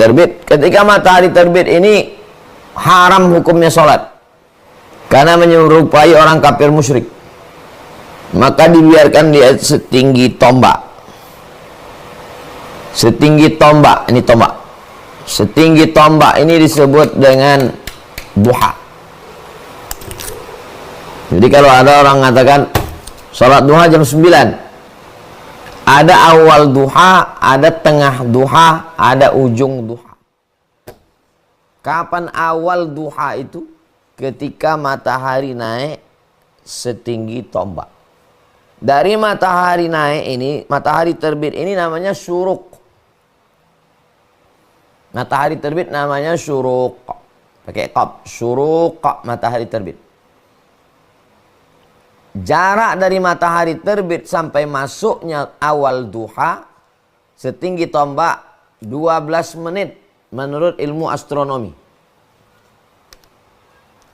terbit. Ketika matahari terbit ini haram hukumnya sholat, karena menyerupai orang kafir musyrik. Maka dibiarkan dia setinggi tombak. Setinggi tombak, ini tombak. Setinggi tombak ini disebut dengan duha. Jadi kalau ada orang mengatakan sholat duha jam 9, ada awal duha, ada tengah duha, ada ujung duha. Kapan awal duha itu? Ketika matahari naik setinggi tombak. Dari matahari naik ini, matahari terbit ini namanya syuruk. Matahari terbit namanya syuruk. Pakai qaf, syuruk, matahari terbit. Jarak dari matahari terbit sampai masuknya awal duha setinggi tombak 12 menit menurut ilmu astronomi.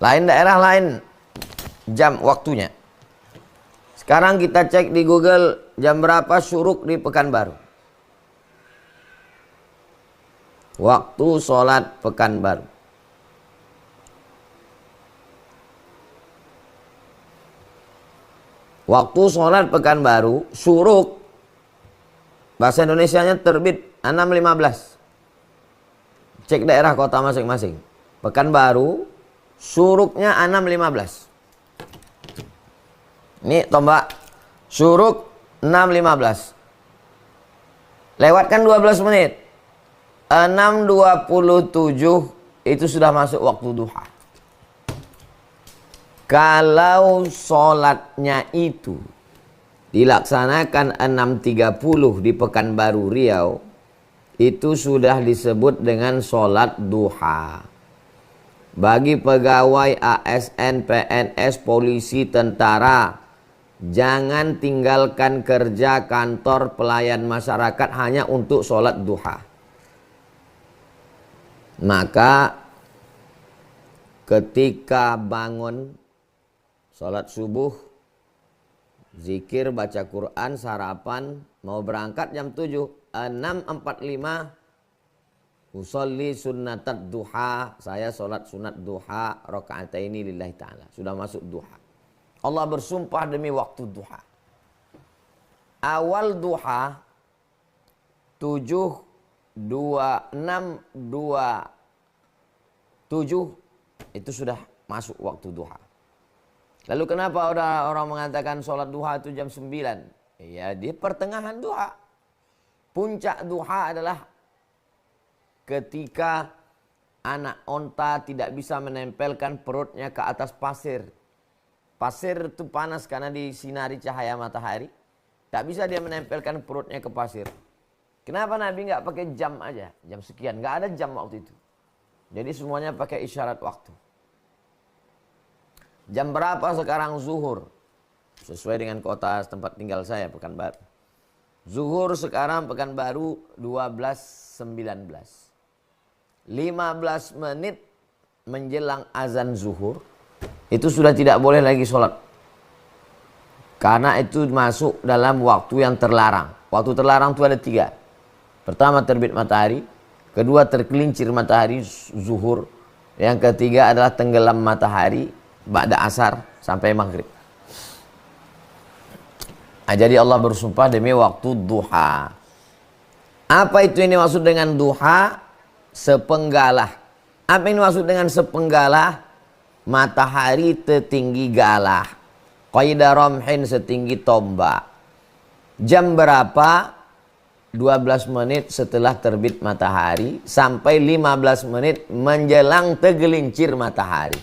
Lain daerah lain jam waktunya. Sekarang kita cek di Google jam berapa syuruk di Pekanbaru. Waktu sholat Pekanbaru. Waktu sholat Pekanbaru, syuruk, bahasa Indonesianya terbit 6.15. Cek daerah kota masing-masing. Pekanbaru, syuruknya 6.15. Ini tombak, syuruk 6.15. Lewatkan 12 menit. 6.27 itu sudah masuk waktu duha. Kalau sholatnya itu dilaksanakan 6.30 di Pekanbaru Riau, itu sudah disebut dengan sholat duha. Bagi pegawai ASN, PNS, polisi, tentara, jangan tinggalkan kerja kantor pelayan masyarakat hanya untuk sholat duha. Maka ketika bangun sholat subuh, zikir, baca Quran, sarapan, mau berangkat jam 7, 6.45, usolli sunnatat duha, saya sholat sunat duha, rakaataini lillahi ta'ala. Sudah masuk duha. Allah bersumpah demi waktu duha. Awal duha, 7, 2, 6, 2, 7, itu sudah masuk waktu duha. Lalu kenapa orang mengatakan sholat duha itu jam 9? Ya, di pertengahan duha. Puncak duha adalah ketika anak onta tidak bisa menempelkan perutnya ke atas pasir. Pasir itu panas karena disinari cahaya matahari. Tak bisa dia menempelkan perutnya ke pasir. Kenapa Nabi nggak pakai jam aja? Jam sekian. Nggak ada jam waktu itu. Jadi semuanya pakai isyarat waktu. Jam berapa sekarang zuhur? Sesuai dengan kota tempat tinggal saya, Pekanbaru. Zuhur sekarang Pekanbaru 12.19. 15 menit menjelang azan zuhur, itu sudah tidak boleh lagi sholat. Karena itu masuk dalam waktu yang terlarang. Waktu terlarang itu ada 3. Pertama terbit matahari, kedua tergelincir matahari zuhur, yang ketiga adalah tenggelam matahari ba'da asar sampai maghrib. Jadi Allah bersumpah demi waktu duha. Apa itu yang dimaksud dengan duha? Sepenggalah. Apa yang dimaksud dengan sepenggalah? Matahari tertinggi galah. Qaida ramhin, setinggi tombak. Jam berapa? 12 menit setelah terbit matahari sampai 15 menit menjelang tergelincir matahari.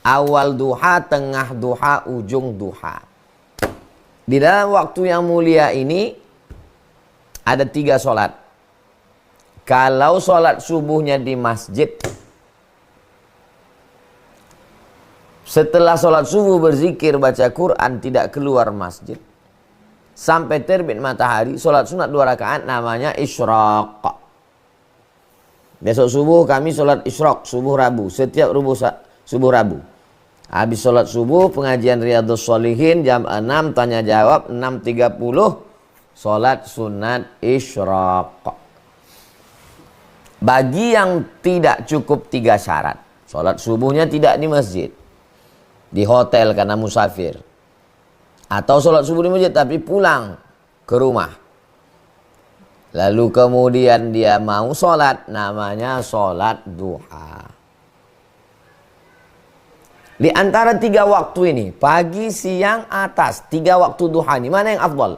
Awal duha, tengah duha, ujung duha. Di dalam waktu yang mulia ini ada 3 sholat. Kalau sholat subuhnya di masjid, setelah sholat subuh berzikir, baca Quran, tidak keluar masjid sampai terbit matahari, sholat sunat 2 rakaat namanya isyraq. Besok subuh kami sholat isyraq, subuh Rabu, setiap subuh Rabu. Habis sholat subuh, pengajian Riyadhus Shalihin jam 6, tanya jawab 6.30, sholat sunat isyraq. Bagi yang tidak cukup 3 syarat, sholat subuhnya tidak di masjid, di hotel karena musafir, atau sholat subuh di masjid tapi pulang ke rumah, lalu kemudian dia mau sholat, namanya sholat duha. Di antara 3 waktu ini, pagi, siang, atas, 3 waktu duha ini, mana yang afdal?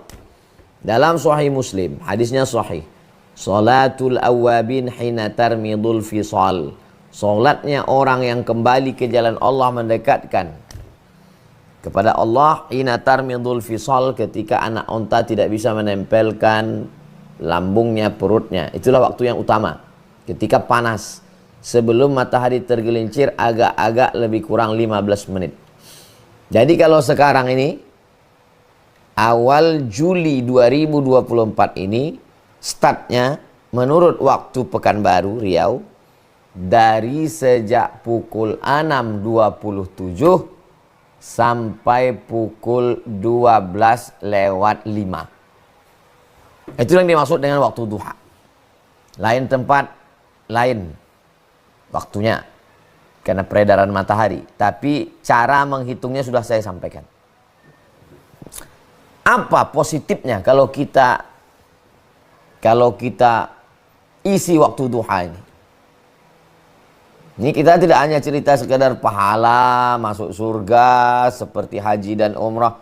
Dalam Sahih Muslim, hadisnya sahih. Salatul awabin hina tarmidul fisal. Salatnya orang yang kembali ke jalan Allah, mendekatkan kepada Allah, hina tarmidul fisal, ketika anak onta tidak bisa menempelkan lambungnya, perutnya. Itulah waktu yang utama, ketika panas, sebelum matahari tergelincir, agak-agak lebih kurang 15 menit. Jadi kalau sekarang ini awal Juli 2024 ini, startnya menurut waktu Pekanbaru Riau dari sejak pukul 6.27 sampai pukul 12:05. Itu yang dimaksud dengan waktu duha. Lain tempat, lain waktunya karena peredaran matahari, tapi cara menghitungnya sudah saya sampaikan. Apa positifnya kalau kita isi waktu duha ini? Ini kita tidak hanya cerita sekedar pahala masuk surga seperti haji dan umrah.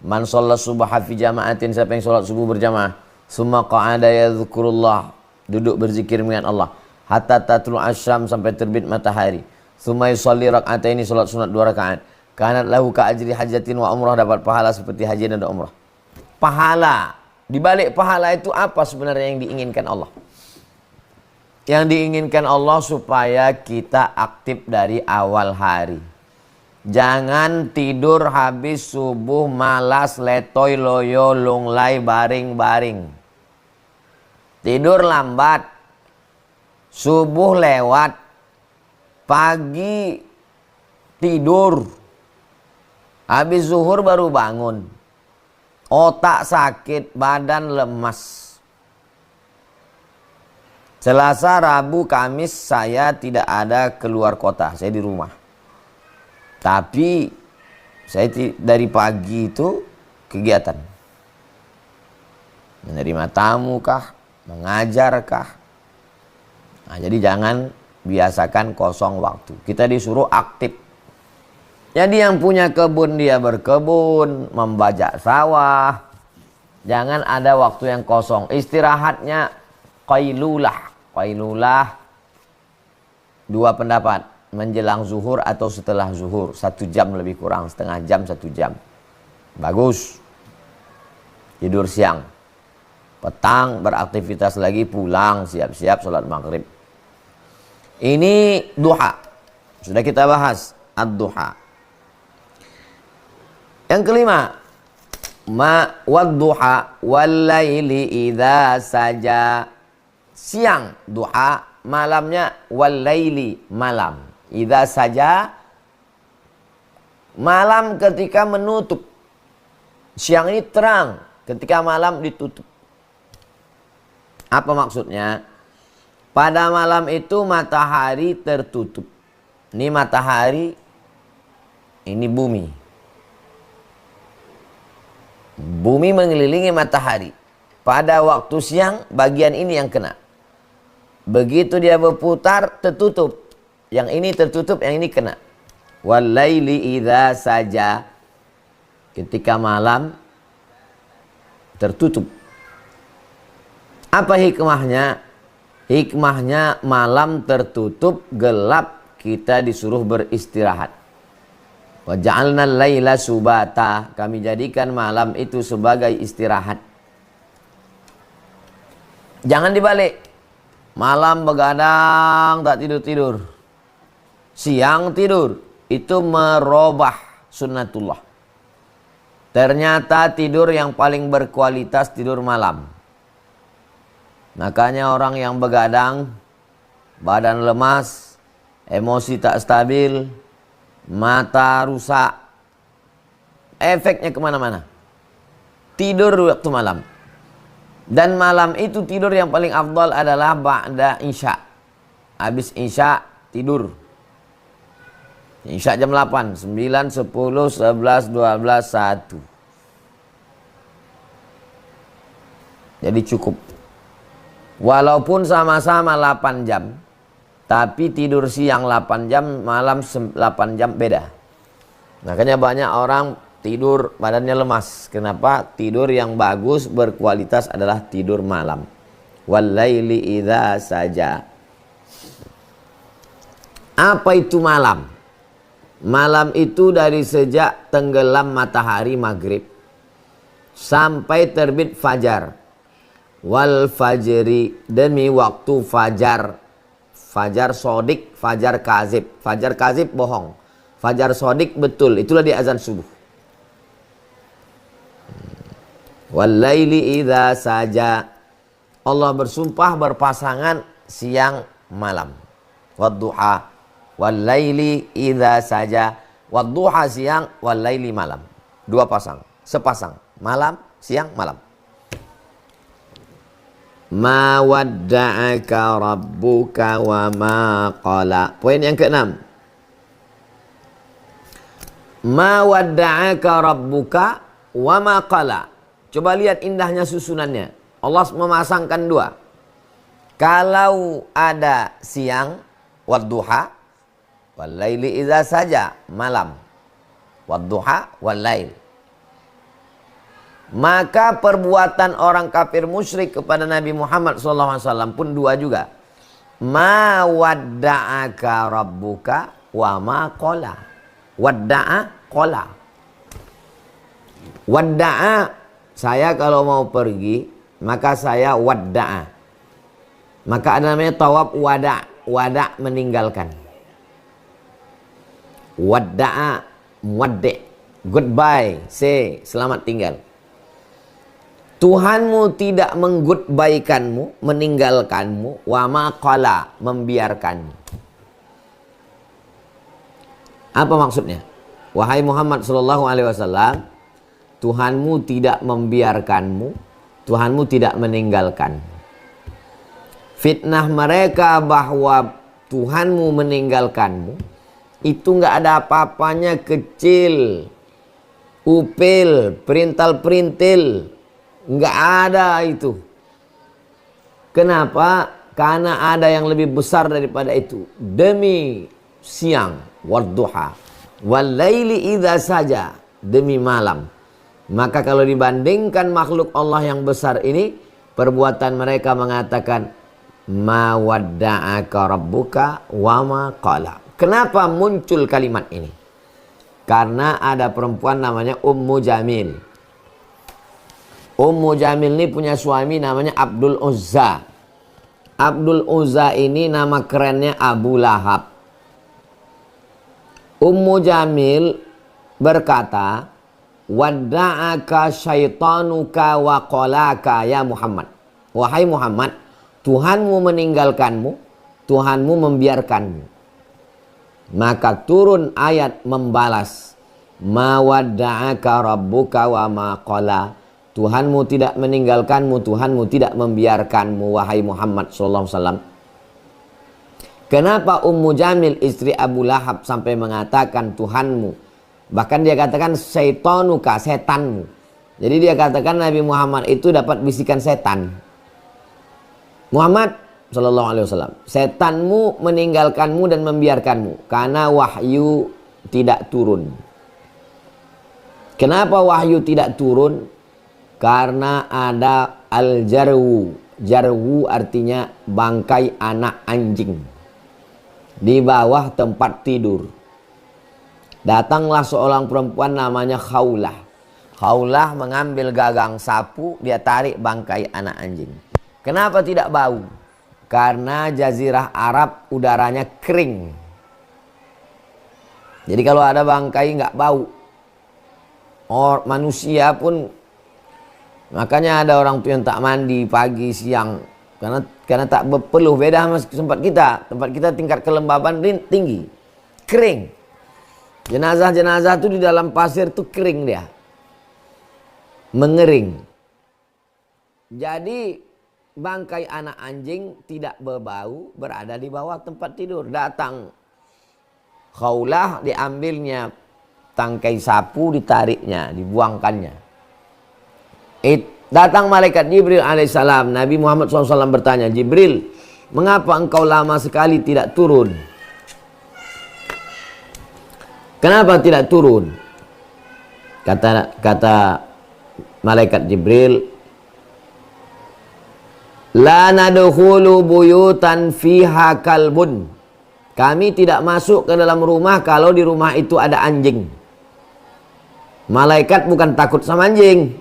Man shalla subha fi jama'atin, siapa yang sholat subuh berjamaah, summa qa'ada yadhkurullah, duduk berzikir dengan Allah, hatta tatlu asyam, sampai terbit matahari, summa yusalli rak'ataini, sholat sunat 2 rakaat, kanat lahu ka ajri hajatin wa umrah, dapat pahala seperti haji dan umrah. Pahala, di balik pahala itu apa sebenarnya yang diinginkan Allah? Yang diinginkan Allah supaya kita aktif dari awal hari. Jangan tidur habis subuh malas, letoy loyo, lunglai, baring-baring. Tidur lambat, subuh lewat, pagi tidur, habis zuhur baru bangun, otak sakit, badan lemas. Selasa, Rabu, Kamis saya tidak ada keluar kota, saya di rumah. Tapi saya dari pagi itu kegiatan. Menerima tamu kah? Mengajar kah? Nah, jadi jangan biasakan kosong waktu. Kita disuruh aktif. Jadi yang punya kebun dia berkebun, membajak sawah. Jangan ada waktu yang kosong. Istirahatnya qailulah. Qailulah 2 pendapat, menjelang zuhur atau setelah zuhur, 1 jam lebih kurang, setengah jam, 1 jam. Bagus. Tidur siang. Petang beraktivitas lagi, pulang siap-siap sholat maghrib. Ini duha. Sudah kita bahas ad-duha. Yang kelima, wad-duha wal-laili idza saja. Siang duha, malamnya wal-laili, malam. Idza saja, malam ketika menutup. Siang ini terang, ketika malam ditutup. Apa maksudnya? Pada malam itu matahari tertutup. Ini matahari, ini bumi. Bumi mengelilingi matahari. Pada waktu siang, bagian ini yang kena. Begitu dia berputar, tertutup. Yang ini tertutup, yang ini kena. Wal-laili idza saja. Ketika malam tertutup. Apa hikmahnya? Hikmahnya malam tertutup, gelap, kita disuruh beristirahat. Wa ja'alna al-laila subata. Kami jadikan malam itu sebagai istirahat. Jangan dibalik. Malam begadang, tak tidur-tidur. Siang tidur. Itu merubah sunnatullah. Ternyata tidur yang paling berkualitas tidur malam. Makanya orang yang begadang, badan lemas, emosi tak stabil, mata rusak, efeknya kemana-mana. Tidur waktu malam. Dan malam itu tidur yang paling afdal adalah ba'da isya. habis Isya tidur. Isya jam 8, 9, 10, 11, 12, 1. Jadi cukup. Walaupun sama-sama 8 jam, tapi tidur siang 8 jam, malam 8 jam beda. Makanya banyak orang tidur badannya lemas. Kenapa? Tidur yang bagus berkualitas adalah tidur malam. Walaili idza saja. Apa itu malam? Malam itu dari sejak tenggelam matahari maghrib sampai terbit fajar. Wal fajri, demi waktu fajar. Fajar sodik, fajar kazib. Fajar kazib bohong, fajar sodik betul. Itulah di azan subuh. Walaili idza saja. Allah bersumpah berpasangan siang malam. Wadduha. Walaili idza saja. Wadduha siang, walaili malam. Dua pasang, sepasang. Malam, siang, malam. Ma wadda'aka rabbuka wa ma qala. Poin yang ke-6. Ma wadda'aka rabbuka wa ma qala. Coba lihat indahnya susunannya. Allah memasangkan dua. Kalau ada siang, wadduha, walaili idza saja, malam. Wadduha, walail. Maka perbuatan orang kafir musyrik kepada Nabi Muhammad SAW pun dua juga. Ma wadda'aka rabbuka wa ma qala. Wadda'a qala. Wadda'a, saya kalau mau pergi, maka saya wadda'a. Maka ada namanya tawaf wada'. Wada' meninggalkan. Wadda'a, muwaddi'. Goodbye, say, selamat tinggal. Tuhanmu tidak menggoodbye-kanmu, meninggalkanmu, wa ma qala, membiarkanmu. Apa maksudnya? Wahai Muhammad sallallahu alaihi wasallam, Tuhanmu tidak membiarkanmu, Tuhanmu tidak meninggalkanmu. Fitnah mereka bahwa Tuhanmu meninggalkanmu itu enggak ada apa-apanya, kecil, upil, perintal-perintil. Enggak ada itu. Kenapa? Karena ada yang lebih besar daripada itu. Demi siang, wadduha, walaili idza saja, demi malam. Maka kalau dibandingkan makhluk Allah yang besar ini, perbuatan mereka mengatakan ma wadda'aka rabbuka wa ma qala. Kenapa muncul kalimat ini? Karena ada perempuan namanya Ummu Jamil. Ummu Jamil ini punya suami namanya Abdul Uzza. Abdul Uzza ini nama kerennya Abu Lahab. Ummu Jamil berkata, wadda'aka syaitanuka wa qalaka ya Muhammad. Wahai Muhammad, Tuhanmu meninggalkanmu, Tuhanmu membiarkanmu. Maka turun ayat membalas, ma wadda'aka rabbuka wa ma qala. Tuhanmu tidak meninggalkanmu, Tuhanmu tidak membiarkanmu, wahai Muhammad sallallahu alaihi wasallam. Kenapa Ummu Jamil istri Abu Lahab sampai mengatakan Tuhanmu? Bahkan dia katakan syaitanuka, setanmu. Jadi dia katakan Nabi Muhammad itu dapat bisikan setan. Muhammad sallallahu alaihi wasallam, setanmu meninggalkanmu dan membiarkanmu karena wahyu tidak turun. Kenapa wahyu tidak turun? Karena ada al-jarwu. Jarwu artinya bangkai anak anjing di bawah tempat tidur. Datanglah seorang perempuan namanya Khawlah. Khawlah mengambil gagang sapu, dia tarik bangkai anak anjing. Kenapa tidak bau? Karena jazirah Arab udaranya kering. Jadi kalau ada bangkai nggak bau. Manusia pun, makanya ada orang tuh yang tak mandi pagi siang karena tak berpeluh. Beda sama tempat kita. Tempat kita tingkat kelembaban tinggi, kering. Jenazah-jenazah tuh di dalam pasir tuh kering dia, mengering. Jadi bangkai anak anjing tidak berbau berada di bawah tempat tidur. Datang Khawlah, diambilnya tangkai sapu, ditariknya, dibuangkannya. Datang malaikat Jibril alaihissalam. Nabi Muhammad SAW bertanya, Jibril, mengapa engkau lama sekali tidak turun? Kenapa tidak turun? Kata malaikat Jibril, la nadkhulu buyutan fiha kalbun. Kami tidak masuk ke dalam rumah kalau di rumah itu ada anjing. Malaikat bukan takut sama anjing.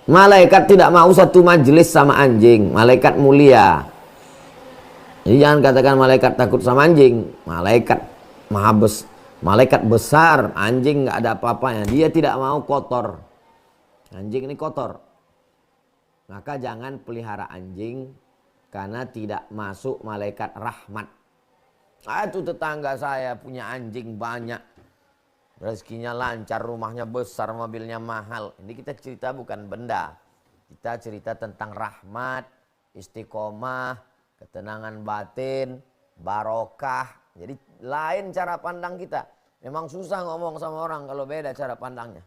Malaikat tidak mau satu majelis sama anjing. Malaikat mulia. Jadi jangan katakan malaikat takut sama anjing. Malaikat besar. Anjing nggak ada apa-apanya. Dia tidak mau kotor. Anjing ini kotor. Maka jangan pelihara anjing karena tidak masuk malaikat rahmat. Itu tetangga saya punya anjing banyak. Rezekinya lancar, rumahnya besar, mobilnya mahal. Ini kita cerita bukan benda. Kita cerita tentang rahmat, istiqomah, ketenangan batin, barokah. Jadi lain cara pandang kita. Memang susah ngomong sama orang kalau beda cara pandangnya.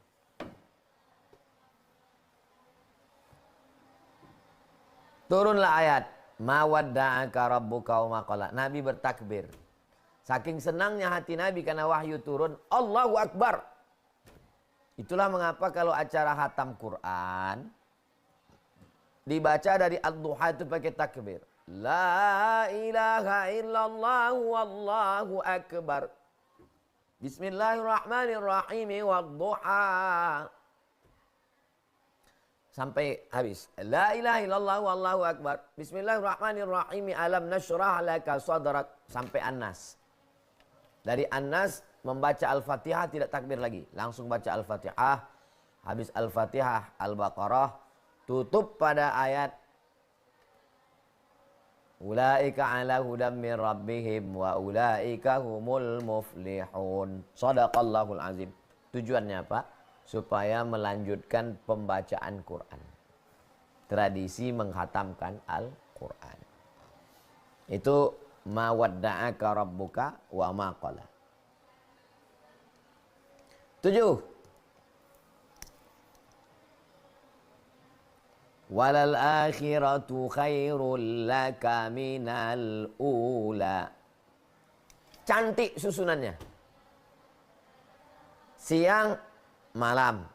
Turunlah ayat. Ma wadda'aka rabbuka wa ma qala. Nabi bertakbir. Saking senangnya hati Nabi karena wahyu turun, Allahu Akbar. Itulah mengapa kalau acara hatam Quran dibaca dari ad-duha itu pakai takbir. La ilaha illallah wallahu akbar. Bismillahirrahmanirrahim wad-duha. Sampai habis. La ilaha illallah wallahu akbar. Bismillahirrahmanirrahim alam nashrah laka sadrak. Sampai An-Nas. Dari An-Nas membaca Al-Fatihah tidak takbir lagi. Langsung baca Al-Fatihah. Habis Al-Fatihah, Al-Baqarah. Tutup pada ayat. Ulaika ala hudam min rabbihim wa ulaika humul muflihun. Shadaqallahul azim. Tujuannya apa? Supaya melanjutkan pembacaan Quran. Tradisi menghatamkan Al-Quran. Itu ma wadda'aka rabbuka wa ma qala. 7. Walal akhiratu khairul laka minal ula. Cantik susunannya. Siang, malam.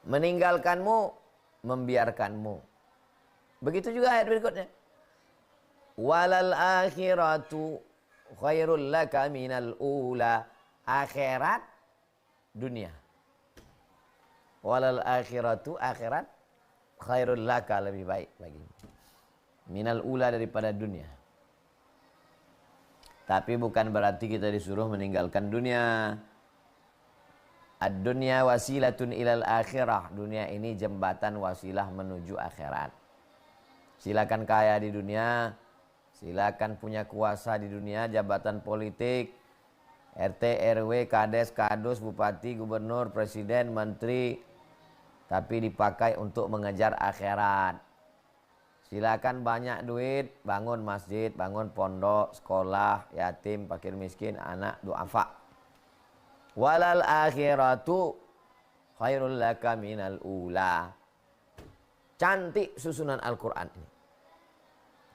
Meninggalkanmu, membiarkanmu. Begitu juga ayat berikutnya. Walal akhiratu khairul laka minal ula. Akhirat, dunia. Walal akhiratu, akhirat, khairul laka, lebih baik bagimu. Minal ula, daripada dunia. Tapi bukan berarti kita disuruh meninggalkan dunia. Ad-dunya wasilatun ilal akhirah. Dunia ini jembatan wasilah menuju akhirat. Silakan kaya di dunia, silakan punya kuasa di dunia, jabatan politik, RT, RW, Kades, Kadus, Bupati, Gubernur, Presiden, Menteri, tapi dipakai untuk mengejar akhirat. Silakan banyak duit, bangun masjid, bangun pondok, sekolah, yatim, fakir miskin, anak, duafa. Walal akhiratu khairul laka minal ula. Cantik susunan Al-Quran ini.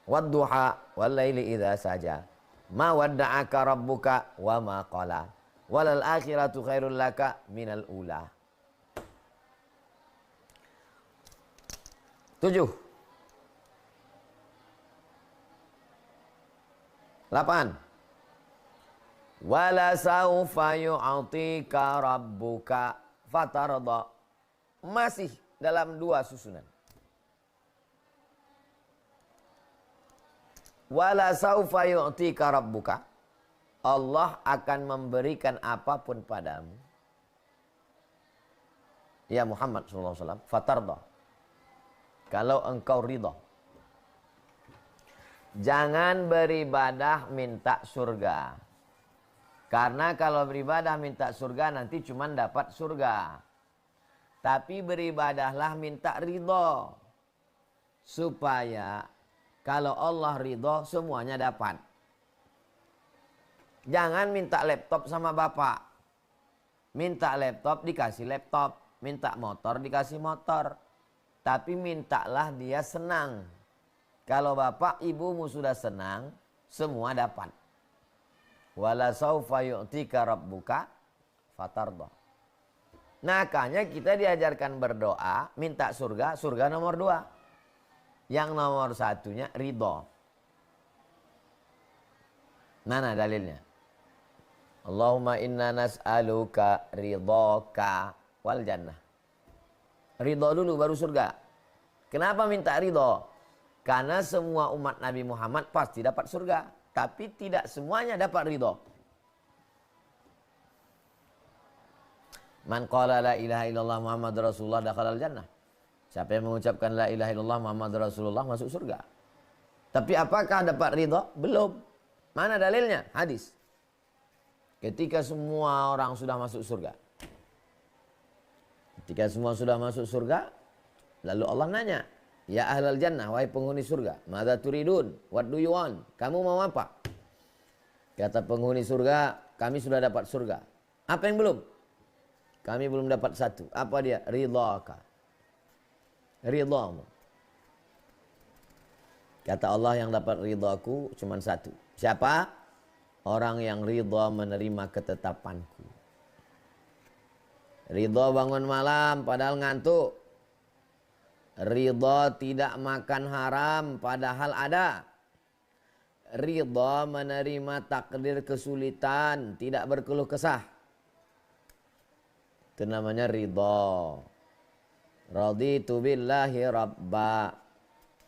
Wadduha wal laili idza saja. Ma wadda'aka rabbuka wa ma qala. Walal akhiratu khairul laka minal ula. 7. 8. Wala saufa yu'atika rabbuka fatarda. Masih dalam 2 susunan. Wala saufa yu'tika rabbuka. Allah akan memberikan apapun padamu. Ya Muhammad SAW. Fatarda. Kalau engkau ridha. Jangan beribadah minta surga. Karena kalau beribadah minta surga nanti cuma dapat surga. Tapi beribadahlah minta ridha. supaya kalau Allah ridho semuanya dapat. Jangan minta laptop sama bapak. Minta laptop dikasih laptop. Minta motor dikasih motor. Tapi mintalah dia senang. Kalau bapak ibumu sudah senang, semua dapat. Wala saufa yu'tika rabbuka fatardah. Makanya kita diajarkan berdoa, minta surga, surga nomor 2. Yang nomor satunya ridho. Mana dalilnya? Allahumma inna nas'aluka ridhoka wal jannah. Ridho dulu baru surga. Kenapa minta ridho? Karena semua umat Nabi Muhammad pasti dapat surga. Tapi tidak semuanya dapat ridho. Man qala la ilaha illallah Muhammad Rasulullah dakhalal jannah. Siapa yang mengucapkan la ilaha illallah Muhammad Rasulullah masuk surga. Tapi apakah dapat ridho? Belum. Mana dalilnya? Hadis. Ketika semua orang sudah masuk surga. Ketika semua sudah masuk surga, lalu Allah nanya, ya ahlal jannah, wahai penghuni surga, madza turidun? What do you want? Kamu mau apa? Kata penghuni surga, kami sudah dapat surga. Apa yang belum? Kami belum dapat satu. Apa dia? Ridhaka. Ridhamu. Kata Allah, yang dapat ridhaku cuma satu. Siapa? Orang yang ridha menerima ketetapanku. Ridha bangun malam padahal ngantuk. Ridha tidak makan haram padahal ada. Ridha menerima takdir kesulitan, tidak berkeluh kesah. Itu namanya ridha. Raditu billahi rabba.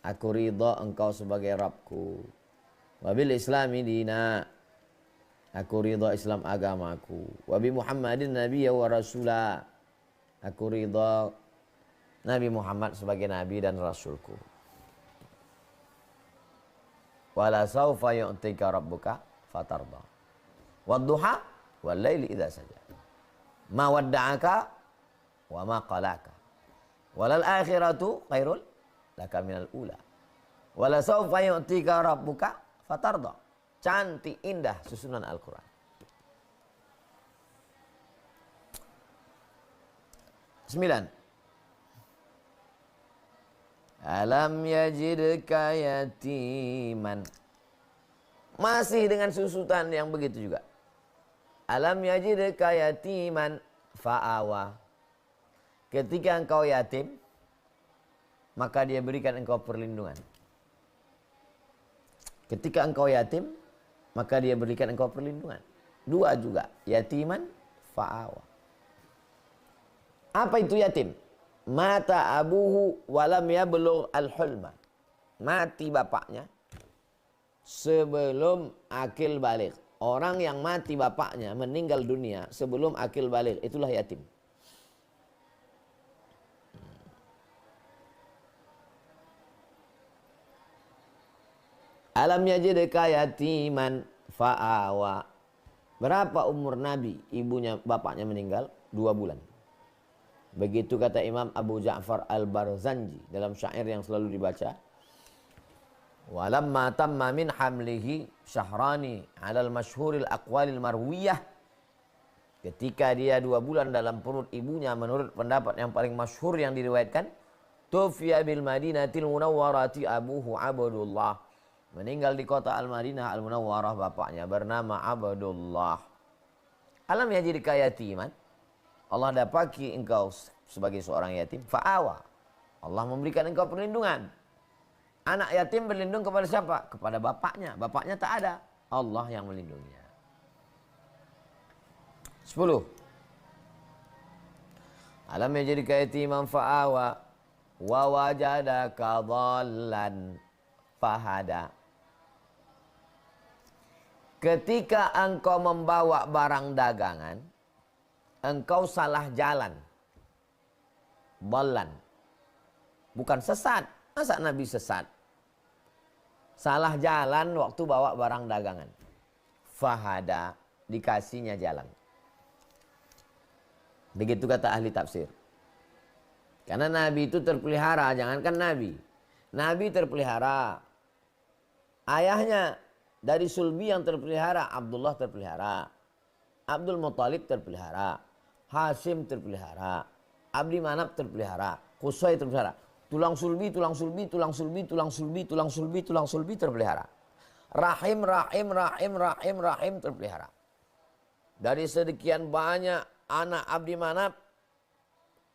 Aku ridha engkau sebagai Rabbku. Wabil islami dina. Aku ridha Islam agamaku. Wa bi Muhammadin nabiyya wa rasula. Aku ridha Nabi Muhammad sebagai nabi dan rasulku. Wala saufa yu'tika rabbuka fatarda. Wadduha wal laili idza saja. Ma wadda'aka wa ma qalaka. Walal akhiratu khairul laka minal ula. Wala saufa yu'tika rabbuka fatarda. Cantik, indah susunan Al-Quran. Sembilan. Alam yajidka yatiman. Masih dengan susutan yang begitu juga. Alam yajidka yatiman fa'awa. Ketika engkau yatim, maka dia berikan engkau perlindungan. Ketika engkau yatim, maka dia berikan engkau perlindungan. Dua juga, yatiman fa'awa. Apa itu yatim? Mata abuhu walam yablugh al-hulma. Mati bapaknya sebelum akil balik. Orang yang mati bapaknya meninggal dunia sebelum akil balik, itulah yatim. Alam yajidka yatiman fa'awa. Berapa umur Nabi? Ibunya, bapaknya meninggal 2 bulan. Begitu kata Imam Abu Ja'far Al-Barzanji dalam syair yang selalu dibaca. Walamma tamma min hamlihi syahrani 'alal masyhuril aqwalil marwiyah. Ketika dia 2 bulan dalam perut ibunya menurut pendapat yang paling masyhur yang diriwayatkan, tufiya bil madinatil munawwarati abuhu Abdullah. Meninggal di kota Al-Madinah Al-Munawwarah bapaknya bernama Abdullah. Alam yajidka yatiman. Allah dapati engkau sebagai seorang yatim. Fa'awa. Allah memberikan engkau perlindungan. Anak yatim berlindung kepada siapa? Kepada bapaknya. Bapaknya tak ada. Allah yang melindunginya. 10. Alam yajidka yatiman fa'awa. Wa wajadaka dhallan fahada. Ketika engkau membawa barang dagangan, engkau salah jalan. Balan. Bukan sesat. Masa Nabi sesat? Salah jalan waktu bawa barang dagangan. Fahada. Dikasihnya jalan. Begitu kata ahli tafsir. Karena Nabi itu terpelihara. Jangankan Nabi. Nabi terpelihara. Ayahnya dari sulbi yang terpelihara, Abdullah terpelihara. Abdul Muthalib terpelihara. Hashim terpelihara. Abdi Manaf terpelihara. Qusay terpelihara. Tulang sulbi, tulang sulbi, tulang sulbi, tulang sulbi, tulang sulbi, tulang sulbi terpelihara. Rahim terpelihara. Dari sekian banyak anak Abdi Manaf,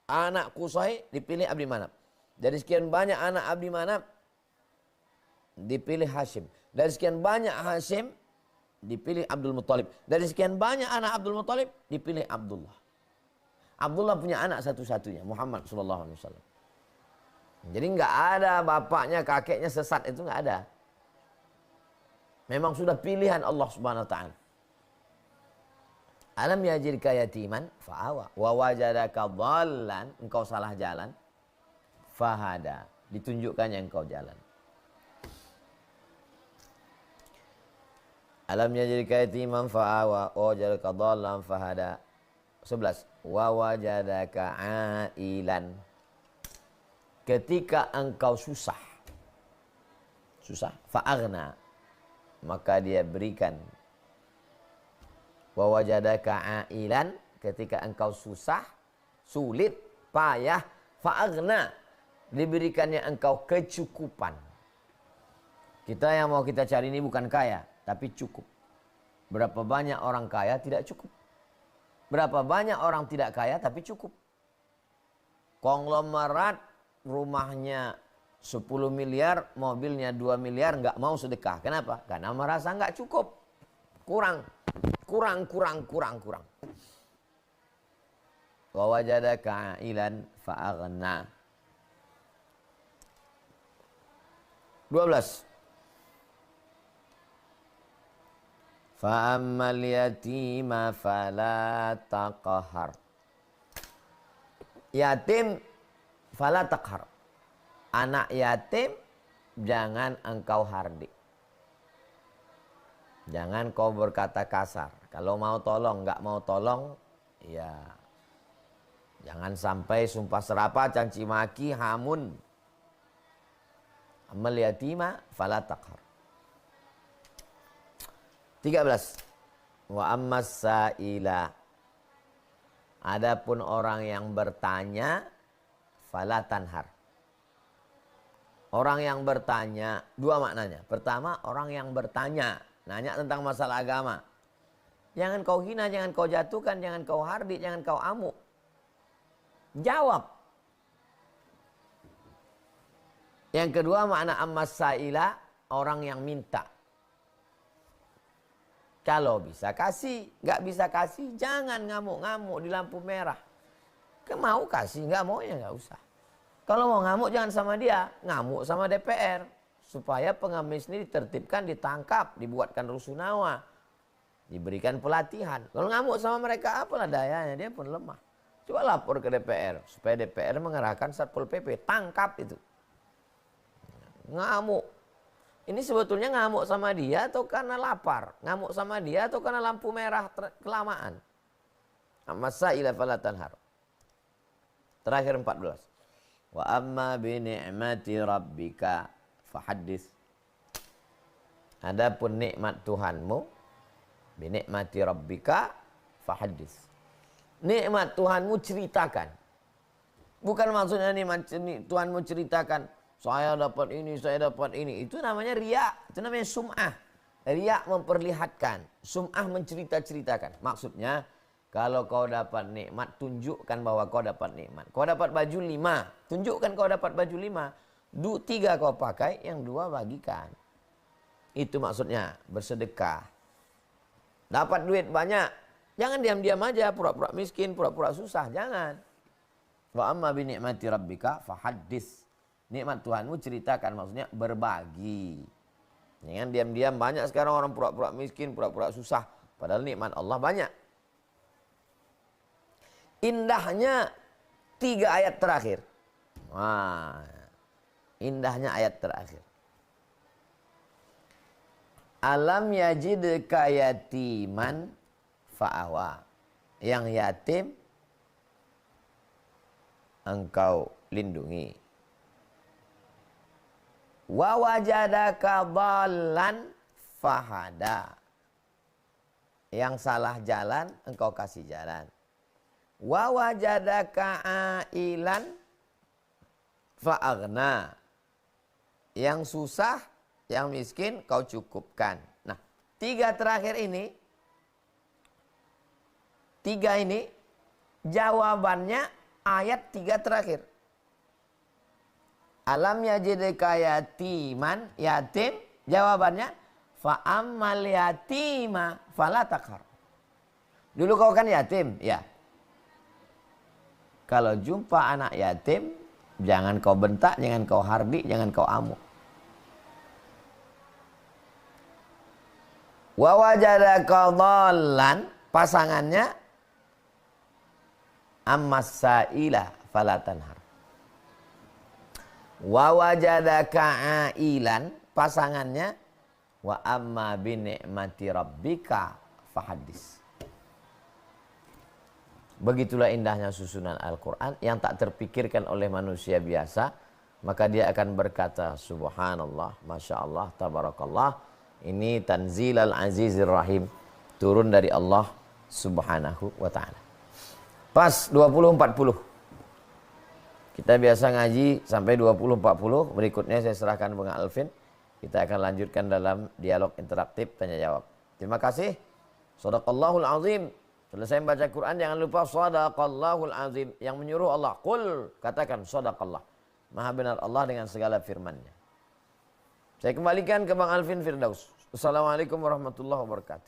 anak Qusay dipilih Abdi Manaf. Dari sekian banyak anak Abdi Manaf dipilih Hashim. Dari sekian banyak Hashim dipilih Abdul Muthalib. Dari sekian banyak anak Abdul Muthalib dipilih Abdullah. Abdullah punya anak satu-satunya, Muhammad sallallahu alaihi wasallam. Jadi nggak ada bapaknya, kakeknya sesat, itu nggak ada. Memang sudah pilihan Allah Subhanahu wa taala. Alam yajidka yatiman fa'awa wa wajadaka dhallan, engkau salah jalan, fahada, ditunjukkannya engkau jalan. Alam yajidka yatiman fa'awa wa wajadaka dhallan fahada. 11. Wa wajadaka ailan, ketika engkau susah fa'aghna, maka dia berikan. Wa wajadaka ailan, ketika engkau susah, sulit, payah, fa'aghna, diberikannya engkau kecukupan. Kita yang mau kita cari ini bukan kaya, tapi cukup. Berapa banyak orang kaya tidak cukup. Berapa banyak orang tidak kaya tapi cukup. Konglomerat rumahnya 10 miliar, mobilnya 2 miliar, nggak mau sedekah. Kenapa? Karena merasa nggak cukup. Kurang. Wa wajadaka ailan fa'aghna. 12. Fa'ammal yatima fala taqhar. Yatim fala taqhar. Anak yatim jangan engkau hardik. Jangan kau berkata kasar. Kalau mau tolong, nggak mau tolong, ya jangan sampai sumpah serapah, caci maki, hamun. Ammal yatima fala taqhar. 13. Wa ammas sa'ila, adapun orang yang bertanya, fala tanhar. Orang yang bertanya, dua maknanya. Pertama, orang yang bertanya, nanya tentang masalah agama. Jangan kau hina, jangan kau jatuhkan, jangan kau hardik, jangan kau amuk. Jawab. Yang kedua makna ammas sa'ila, orang yang minta. Kalau bisa kasih, nggak bisa kasih, jangan ngamuk-ngamuk di lampu merah. Mau kasih, nggak mau ya nggak usah. Kalau mau ngamuk jangan sama dia, ngamuk sama DPR. Supaya pengemis ini ditertibkan, ditangkap, dibuatkan rusunawa, diberikan pelatihan. Kalau ngamuk sama mereka, apalah dayanya, dia pun lemah. Coba lapor ke DPR, supaya DPR mengerahkan Satpol PP, tangkap itu. Ngamuk. Ini sebetulnya ngamuk sama dia atau karena lapar? Ngamuk sama dia atau karena lampu merah kelamaan? Masa ila fala tanhar. Terakhir 14. Wa amma bi ni'mati rabbika fahaddits. Adapun nikmat Tuhanmu, bi ni'mati rabbika fahaddits. Nikmat Tuhanmu ceritakan. Bukan maksudnya nikmat Tuhanmu ceritakan, saya dapat ini, saya dapat ini. Itu namanya riya, itu namanya sum'ah. Riya memperlihatkan, sum'ah mencerita-ceritakan. Maksudnya, kalau kau dapat nikmat, tunjukkan bahwa kau dapat nikmat. Kau dapat baju 5, tunjukkan kau dapat baju 5. 3 kau pakai, yang 2 bagikan. Itu maksudnya, bersedekah. Dapat duit banyak, jangan diam-diam aja, pura-pura miskin, pura-pura susah, jangan. Wa amma bi ni'mati rabbika fahaddits. Nikmat Tuhanmu ceritakan, maksudnya berbagi. Jangan diam-diam, banyak sekarang orang pura-pura miskin, pura-pura susah. Padahal nikmat Allah banyak. Indahnya 3 ayat terakhir. Wah, indahnya ayat terakhir. Alam yajidka yatiman fa'awa. Yang yatim engkau lindungi. Wa wajadaka dhallan fahada. Yang salah jalan engkau kasih jalan. Wa wajadaka ailan fa'aghna. Yang susah, yang miskin kau cukupkan. Nah, tiga ini jawabannya ayat 3 terakhir. Alam yajidka yatiman, yatim, jawabannya fa'ammal yatima fala taqhar. Dulu kau kan yatim, ya. Kalau jumpa anak yatim, jangan kau bentak, jangan kau hardik, jangan kau amuk. Wa wajadaka dhallan, pasangannya ammas sa'ila fala tanhar. Wa wajadaka ailan, pasangannya wa amma bi ni'mati rabbika fahaddis. Begitulah indahnya susunan Al-Quran yang tak terpikirkan oleh manusia biasa. Maka dia akan berkata subhanallah, masya Allah, tabarakallah. Ini tanzilal azizir rahim, turun dari Allah subhanahu wa ta'ala. Pas 20-40. Kita biasa ngaji sampai 20-40. Berikutnya saya serahkan Bung Alvin. Kita akan lanjutkan dalam dialog interaktif tanya jawab. Terima kasih. Shadaqallahul azim. Selesai membaca Quran jangan lupa shadaqallahul azim. Yang menyuruh Allah, qul, katakan shadaqallah. Maha benar Allah dengan segala firman-Nya. Saya kembalikan ke Bang Alvin Firdaus. Assalamualaikum warahmatullahi wabarakatuh.